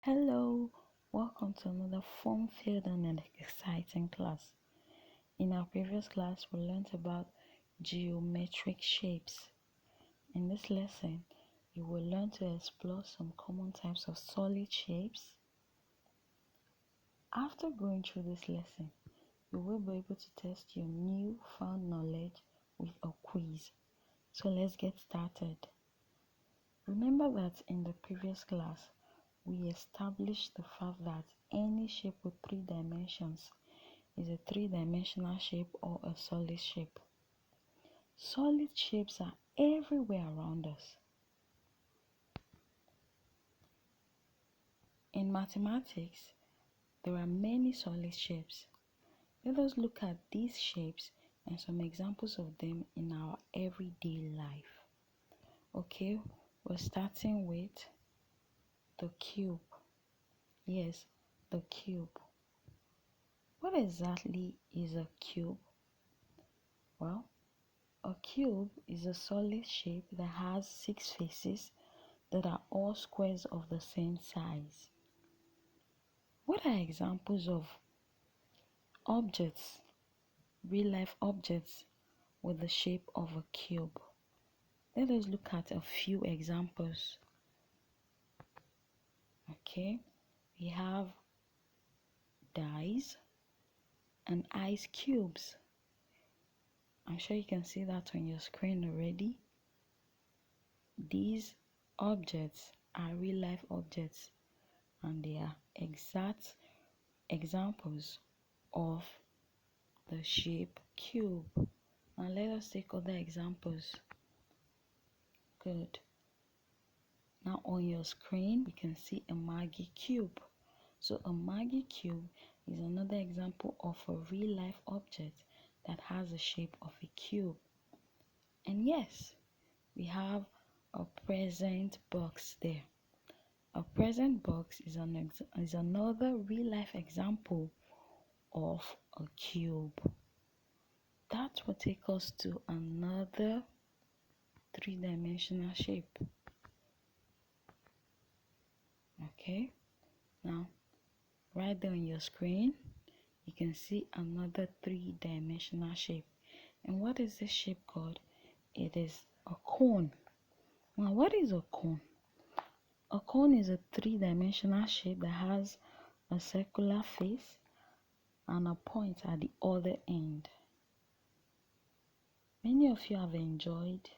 Hello, welcome to another fun-filled and exciting class. In our previous class, we learned about geometric shapes. In this lesson, you will learn to explore some common types of solid shapes. After going through this lesson, you will be able to test your newfound knowledge with a quiz. So let's get started. Remember that in the previous class, we established the fact that any shape with three dimensions is a three-dimensional shape or a solid shape. Solid shapes are everywhere around us. In mathematics, there are many solid shapes. Let us look at these shapes and some examples of them in our everyday life. Okay, we're starting with the cube. Yes, the cube. What exactly is a cube? Well, a cube is a solid shape that has 6 faces that are all squares of the same size. What are examples of objects, real life objects with the shape of a cube? Let us look at a few examples. Okay, we have dice and ice cubes. I'm sure you can see that on your screen already. These objects are real life objects and they are exact examples of the shape cube. Now let us take other examples. Good. Now on your screen you can see a Maggie cube. So a Maggie cube is another example of a real life object that has the shape of a cube. And yes, we have a present box there. A present box is another real life example of a cube. That will take us to another three-dimensional shape. Okay, now right there on your screen you can see another three-dimensional shape. And what is this shape called? It is a cone. Now what is a cone? A cone is a three-dimensional shape that has a circular face and a point at the other end. Many of you have enjoyed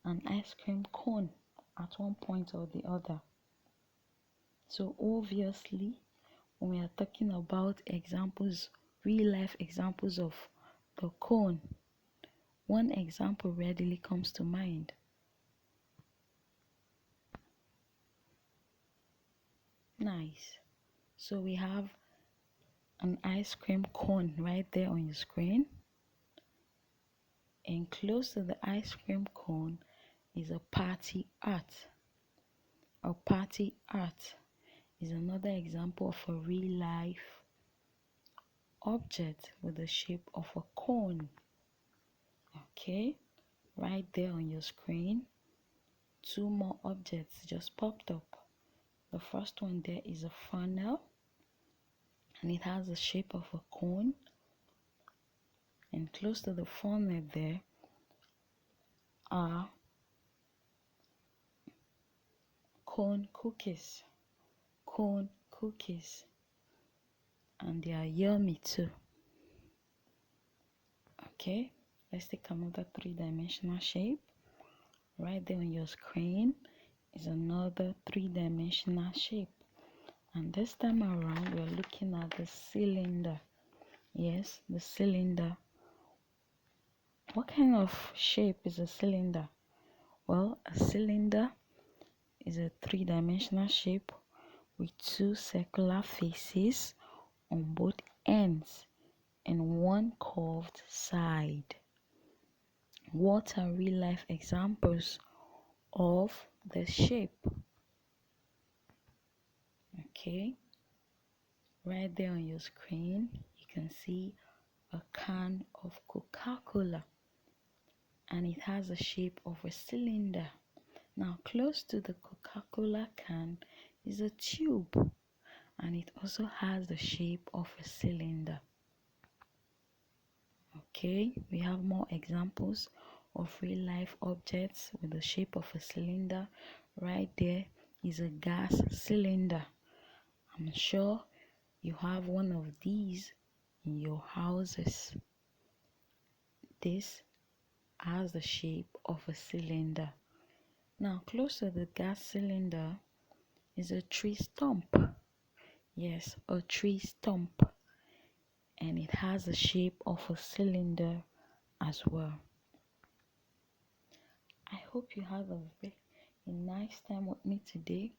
an ice cream cone at one point or the other. So obviously, when we are talking about examples, real life examples of the cone, one example readily comes to mind. Nice. So we have an ice cream cone right there on your screen. And close to the ice cream cone is a party hat. A party hat is another example of a real life object with the shape of a cone. Okay, right there on your screen, two more objects just popped up. The first one there is a funnel and it has the shape of a cone, and close to the funnel there are cone cookies. Cone cookies, and they are yummy too. Okay, let's take another three-dimensional shape. Right there on your screen is another three-dimensional shape, and this time around we're looking at the cylinder. Yes, the cylinder. What kind of shape is a cylinder? Well, a cylinder is a three-dimensional shape with two circular faces on both ends and one curved side. What are real life examples of the shape? Okay, right there on your screen you can see a can of Coca-Cola and it has the shape of a cylinder. Now close to the Coca-Cola can is a tube, and it also has the shape of a cylinder. Okay, we have more examples of real life objects with the shape of a cylinder. Right there is a gas cylinder. I'm sure you have one of these in your houses. This has the shape of a cylinder. Now, close to the gas cylinder is a tree stump. Yes, a tree stump. And it has the shape of a cylinder as well. I hope you have a nice time with me today,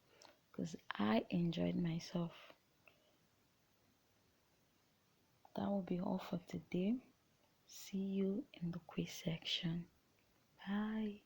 because I enjoyed myself. That will be all for today. See you in the quiz section. Bye.